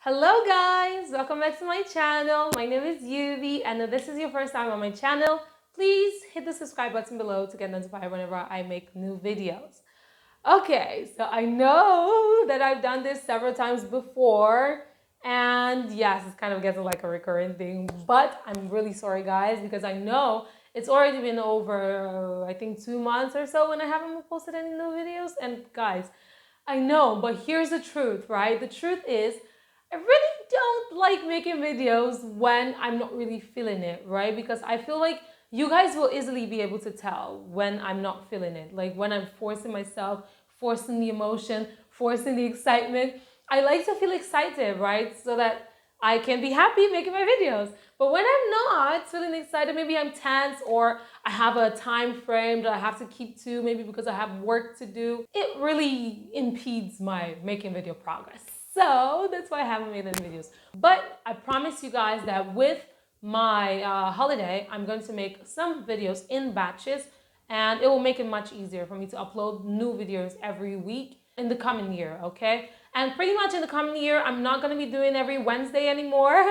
Hello guys, welcome back to my channel. My name is Yuvi, and if this is your first time on my channel, please hit the subscribe button below to get notified whenever I make new videos. Okay, so I know that I've done this several times before, and yes, it kind of gets like a recurring thing, but I'm really sorry guys, because I know it's already been over, I think 2 months or so when I haven't posted any new videos. And guys, I know, but here's the truth, right? The truth is, I really don't like making videos when I'm not really feeling it, right? Because I feel like you guys will easily be able to tell when I'm not feeling it. Like when I'm forcing myself, forcing the emotion, forcing the excitement. I like to feel excited, right? So that I can be happy making my videos. But when I'm not feeling excited, maybe I'm tense or I have a time frame that I have to keep to, maybe because I have work to do, it really impedes my making video progress. So that's why I haven't made any videos. But I promise you guys that with my holiday, I'm going to make some videos in batches, and it will make it much easier for me to upload new videos every week in the coming year, okay? And pretty much in the coming year, I'm not going to be doing every Wednesday anymore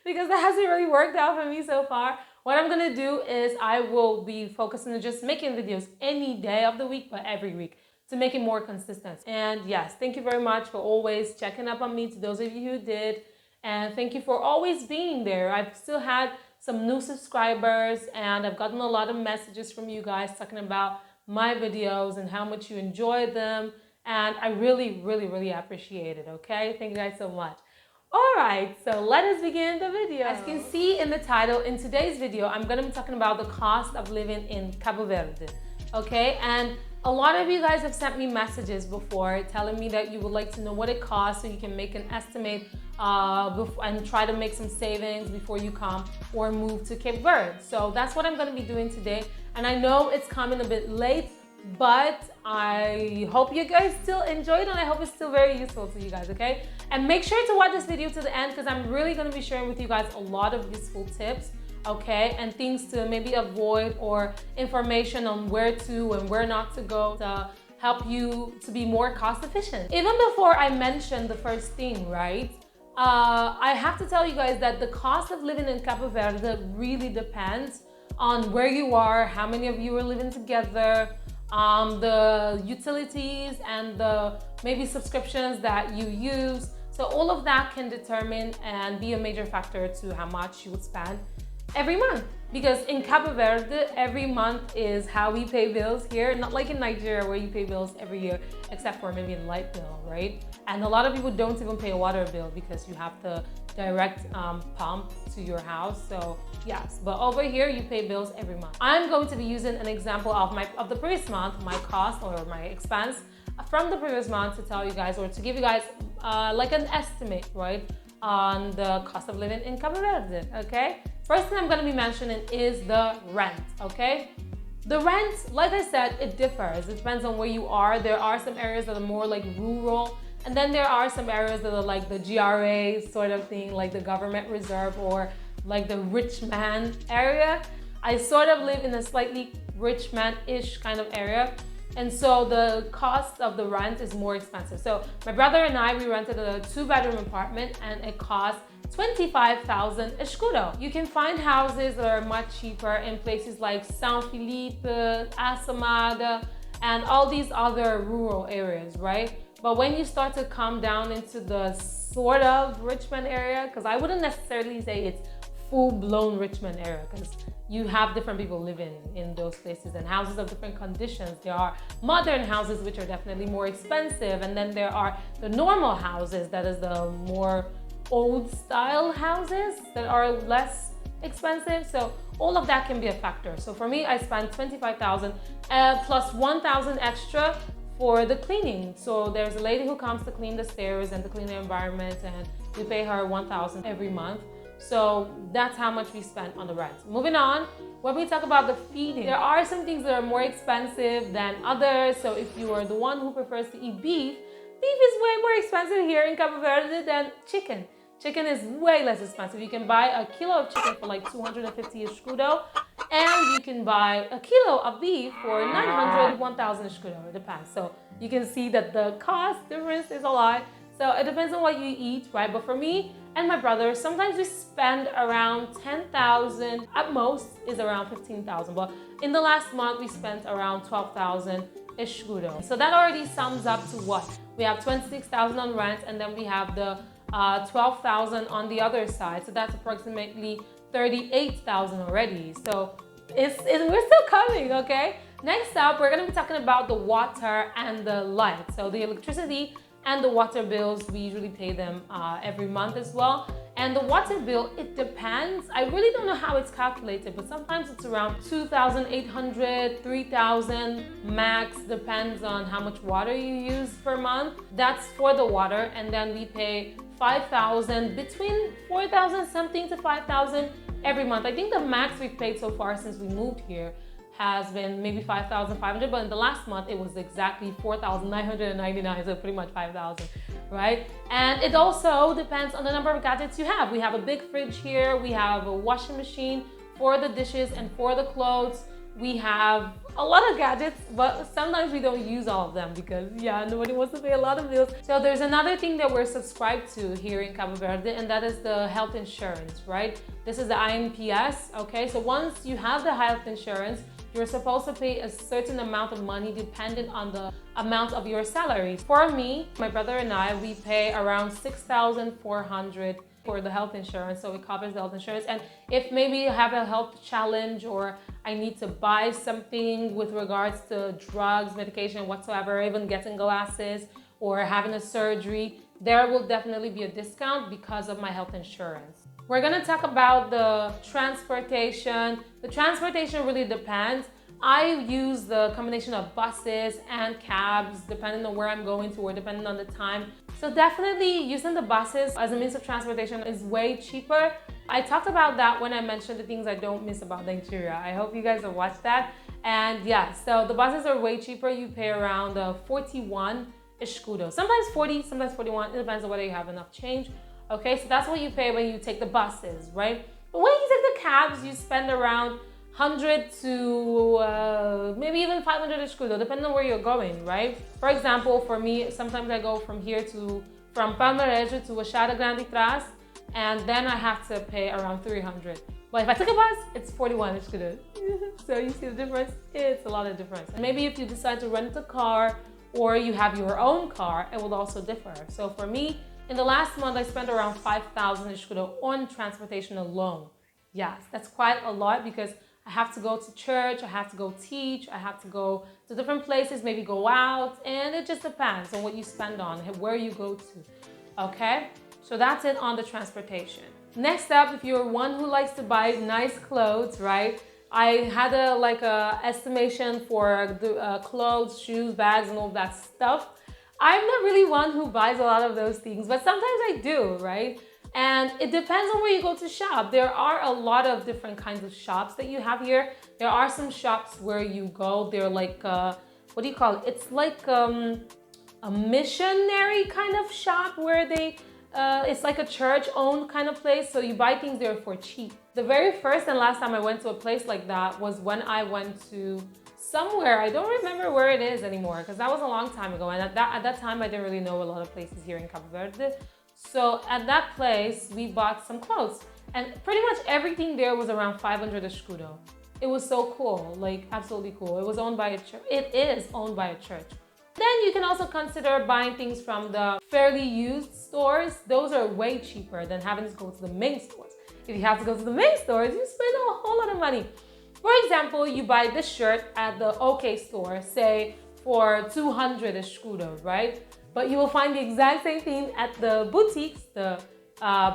because that hasn't really worked out for me so far. What I'm going to do is I will be focusing on just making videos any day of the week, but every week, to make it more consistent. And yes, thank you very much for always checking up on me, to those of you who did. And thank you for always being there. I've still had some new subscribers, and I've gotten a lot of messages from you guys talking about my videos and how much you enjoy them. And I really, really, really appreciate it, okay? Thank you guys so much. All right, so let us begin the video. As you can see in the title, in today's video, I'm gonna be talking about the cost of living in Cabo Verde, okay? And a lot of you guys have sent me messages before telling me that you would like to know what it costs so you can make an estimate and try to make some savings before you come or move to Cape Verde. So that's what I'm going to be doing today. And I know it's coming a bit late, but I hope you guys still enjoy it, and I hope it's still very useful to you guys, okay? And make sure to watch this video to the end, because I'm really going to be sharing with you guys a lot of useful tips, okay, and things to maybe avoid, or information on where to and where not to go to help you to be more cost efficient. Even before I mention the first thing, right, I have to tell you guys that the cost of living in Cabo Verde really depends on where you are, how many of you are living together, the utilities and the maybe subscriptions that you use. So all of that can determine and be a major factor to how much you would spend every month. Because in Cabo Verde, every month is how we pay bills here, not like in Nigeria where you pay bills every year, except for maybe a light bill, right? And a lot of people don't even pay a water bill because you have the direct pump to your house. So yes, but over here you pay bills every month. I'm going to be using an example of the previous month, my cost or my expense from the previous month, to tell you guys, or to give you guys like an estimate, right, on the cost of living in Cabo Verde, okay? First thing I'm going to be mentioning is the rent, okay? The rent, like I said, it differs. It depends on where you are. There are some areas that are more like rural, and then there are some areas that are like the GRA sort of thing, like the government reserve, or like the rich man area. I sort of live in a slightly rich man-ish kind of area, and so the cost of the rent is more expensive. So my brother and I, we rented a 2-bedroom apartment, and it cost 25,000 escudo. You can find houses that are much cheaper in places like São Felipe, Assamada, and all these other rural areas, right? But when you start to come down into the sort of Richmond area, because I wouldn't necessarily say it's full-blown Richmond area, because you have different people living in those places and houses of different conditions. There are modern houses which are definitely more expensive, and then there are the normal houses, that is the more old style houses that are less expensive. So all of that can be a factor. So for me, I spent 25,000 plus 1,000 extra for the cleaning. So there's a lady who comes to clean the stairs and to clean the environment, and we pay her 1,000 every month. So that's how much we spent on the rent. Moving on, when we talk about the feeding, there are some things that are more expensive than others. So if you are the one who prefers to eat beef, beef is way more expensive here in Cabo Verde than chicken. Chicken is way less expensive. You can buy a kilo of chicken for like 250 escudo, and you can buy a kilo of beef for 900, 1,000 escudo. It depends. So you can see that the cost difference is a lot. So it depends on what you eat, right? But for me and my brother, sometimes we spend around 10,000, at most is around 15,000. But in the last month, we spent around 12,000 escudo. So that already sums up to what? We have 26,000 on rent, and then we have the 12,000 on the other side. So that's approximately 38,000 already. So we're still coming, okay? Next up, we're gonna be talking about the water and the light. So the electricity and the water bills, we usually pay them every month as well. And the water bill, it depends. I really don't know how it's calculated, but sometimes it's around 2,800, 3,000 max, depends on how much water you use per month. That's for the water. And then we pay 5,000, between 4,000 something to 5,000 every month. I think the max we've paid so far since we moved here has been maybe 5,500, but in the last month it was exactly 4,999, so pretty much 5,000, right? And it also depends on the number of gadgets you have. We have a big fridge here, we have a washing machine for the dishes and for the clothes. We have a lot of gadgets, but sometimes we don't use all of them because, yeah, nobody wants to pay a lot of bills. So there's another thing that we're subscribed to here in Cabo Verde, and that is the health insurance, right? This is the INPS, okay? So once you have the health insurance, you're supposed to pay a certain amount of money dependent on the amount of your salary. For me, my brother and I, we pay around 6,400 for the health insurance, so it covers the health insurance. And if maybe you have a health challenge or I need to buy something with regards to drugs, medication, whatsoever, even getting glasses or having a surgery, there will definitely be a discount because of my health insurance. We're gonna talk about the transportation. The transportation really depends. I use the combination of buses and cabs depending on where I'm going to or depending on the time. So definitely using the buses as a means of transportation is way cheaper. I talked about that when I mentioned the things I don't miss about Nigeria. I hope you guys have watched that. And yeah, so the buses are way cheaper. You pay around 41 escudo. Sometimes 40, sometimes 41. It depends on whether you have enough change. Okay, so that's what you pay when you take the buses, right? But when you take the cabs, you spend around 100 to maybe even 500 escudo, depending on where you're going, right? For example, for me, sometimes I go from Palmarejo to Achada Grande Tras, and then I have to pay around 300. But if I took a bus, it's 41 escudo. So you see the difference? It's a lot of difference. And maybe if you decide to rent a car or you have your own car, it will also differ. So for me, in the last month, I spent around 5,000 escudo on transportation alone. Yes, that's quite a lot because I have to go to church, I have to go teach, I have to go to different places, maybe go out, and it just depends on what you spend on, where you go to, okay? So that's it on the transportation. Next up, if you're one who likes to buy nice clothes, right? I had a estimation for the clothes, shoes, bags, and all that stuff. I'm not really one who buys a lot of those things, but sometimes I do, right? And it depends on where you go to shop. There are a lot of different kinds of shops that you have here. There are some shops where you go, they're like, what do you call it? It's like a missionary kind of shop where it's like a church-owned kind of place. So you buy things there for cheap. The very first and last time I went to a place like that was when I went to somewhere. I don't remember where it is anymore because that was a long time ago. And at that time, I didn't really know a lot of places here in Cabo Verde. So at that place, we bought some clothes and pretty much everything there was around 500 escudo. It was so cool, like absolutely cool. It was owned by a church. It is owned by a church. Then you can also consider buying things from the fairly used stores. Those are way cheaper than having to go to the main stores. If you have to go to the main stores, you spend a whole lot of money. For example, you buy this shirt at the OK store, say for 200 escudo, right? But you will find the exact same thing at the boutiques, the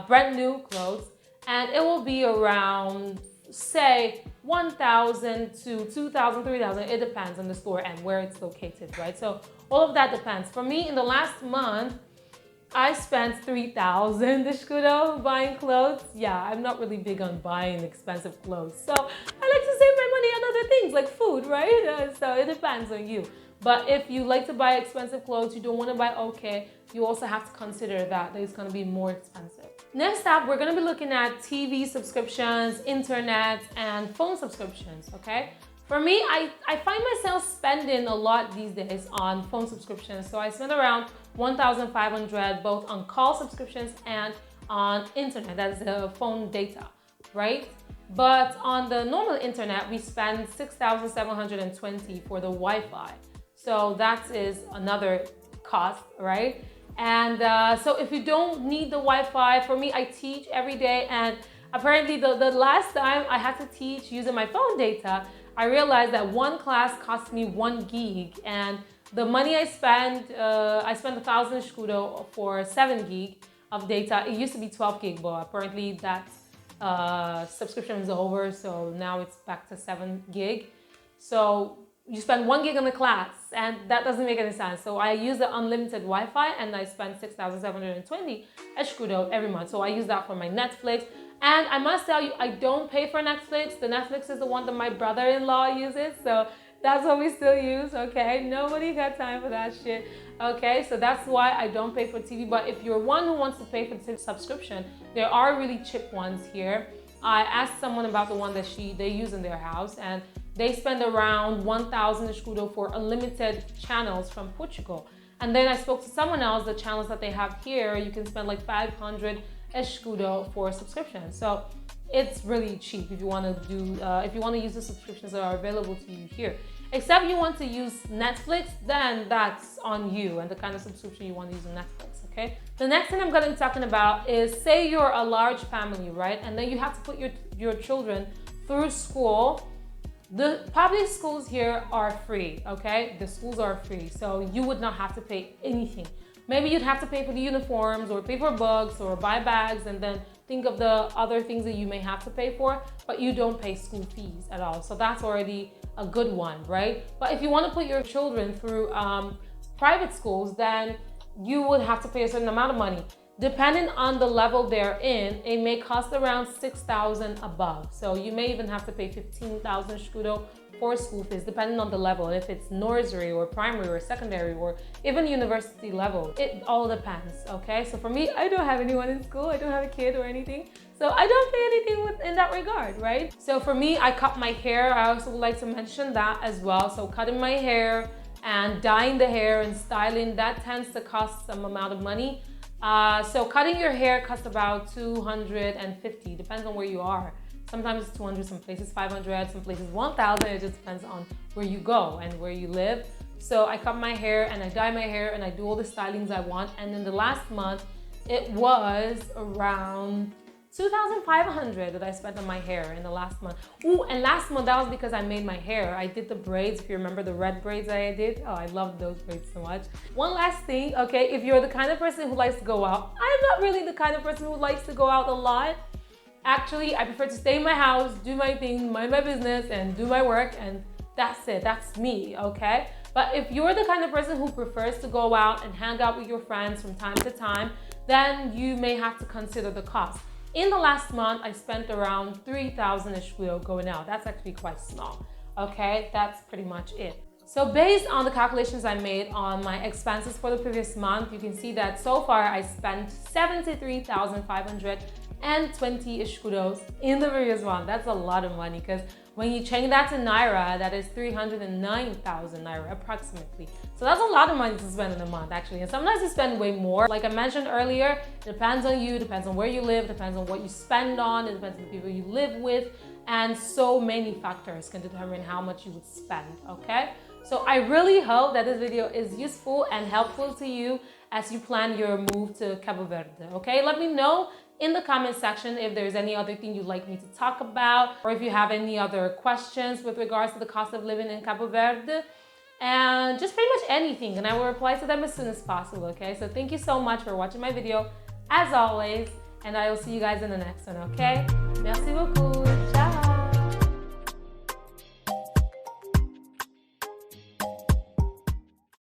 brand new clothes, and it will be around, say, 1,000 to 2,000, 3,000. It depends on the store and where it's located, right? So all of that depends. For me, in the last month, I spent 3,000 escudo buying clothes. Yeah, I'm not really big on buying expensive clothes. So I like to save my money on other things like food, right? So it depends on you. But if you like to buy expensive clothes, you don't want to buy okay, you also have to consider that it's going to be more expensive. Next up, we're going to be looking at TV subscriptions, internet, and phone subscriptions, okay? For me, I find myself spending a lot these days on phone subscriptions. So I spend around 1,500 both on call subscriptions and on internet, that's the phone data, right? But on the normal internet, we spend 6,720 for the Wi-Fi. So that is another cost, right? And so if you don't need the Wi-Fi, for me, I teach every day, and apparently the last time I had to teach using my phone data, I realized that one class cost me 1 gig, and the money I spent 1,000 escudo for 7 gig of data. It used to be 12 gig, but apparently that subscription is over, so now it's back to 7 gig. So you spend 1 gig on the class, and that doesn't make any sense. So I use the unlimited Wi-Fi, and I spend 6,720 escudo every month. So I use that for my Netflix. And I must tell you, I don't pay for Netflix. The Netflix is the one that my brother-in-law uses, so that's what we still use, okay? Nobody got time for that shit, okay? So that's why I don't pay for TV. But if you're one who wants to pay for the subscription, there are really cheap ones here. I asked someone about the one that they use in their house, and they spend around 1,000 escudo for unlimited channels from Portugal. And then I spoke to someone else, the channels that they have here, you can spend like 500 escudo for subscription. So it's really cheap if you want to do, if you want to use the subscriptions that are available to you here. Except you want to use Netflix, then that's on you and the kind of subscription you want to use on Netflix, okay? The next thing I'm going to be talking about is, say you're a large family, right? And then you have to put your children through school. The public schools here are free, okay? The schools are free, so you would not have to pay anything. Maybe you'd have to pay for the uniforms or pay for books or buy bags, and then think of the other things that you may have to pay for, but you don't pay school fees at all. So that's already a good one, right? But if you want to put your children through private schools, then you would have to pay a certain amount of money. Depending on the level they're in, it may cost around 6,000 above. So you may even have to pay 15,000 escudo for school fees, depending on the level. If it's nursery or primary or secondary or even university level, it all depends, okay? So for me, I don't have anyone in school. I don't have a kid or anything. So I don't pay anything in that regard, right? So for me, I cut my hair. I also would like to mention that as well. So cutting my hair and dyeing the hair and styling, that tends to cost some amount of money. So cutting your hair costs about 250, depends on where you are. Sometimes it's 200, some places 500, some places 1,000. It just depends on where you go and where you live. So I cut my hair and I dye my hair and I do all the stylings I want. And in the last month, it was around 2,500 that I spent on my hair in the last month. Ooh, and last month, that was because I made my hair. I did the braids, if you remember the red braids that I did. Oh, I love those braids so much. One last thing, okay, if you're the kind of person who likes to go out, I'm not really the kind of person who likes to go out a lot. Actually, I prefer to stay in my house, do my thing, mind my business, and do my work, and that's it. That's me, okay? But if you're the kind of person who prefers to go out and hang out with your friends from time to time, then you may have to consider the cost. In the last month, I spent around 3,000 escudo going out. That's actually quite small, okay? That's pretty much it. So based on the calculations I made on my expenses for the previous month, you can see that so far I spent 73,520 escudos in the previous month. That's a lot of money, because when you change that to Naira, that is 309,000 Naira approximately. So that's a lot of money to spend in a month, actually. And sometimes you spend way more. Like I mentioned earlier, it depends on you, depends on where you live, depends on what you spend on, it depends on the people you live with, and so many factors can determine how much you would spend, okay? So I really hope that this video is useful and helpful to you as you plan your move to Cabo Verde, okay? Let me know in the comment section if there's any other thing you'd like me to talk about, or if you have any other questions with regards to the cost of living in Cabo Verde, and just pretty much anything, and I will reply to them as soon as possible, okay? So thank you so much for watching my video, as always, and I will see you guys in the next one, okay? Merci beaucoup.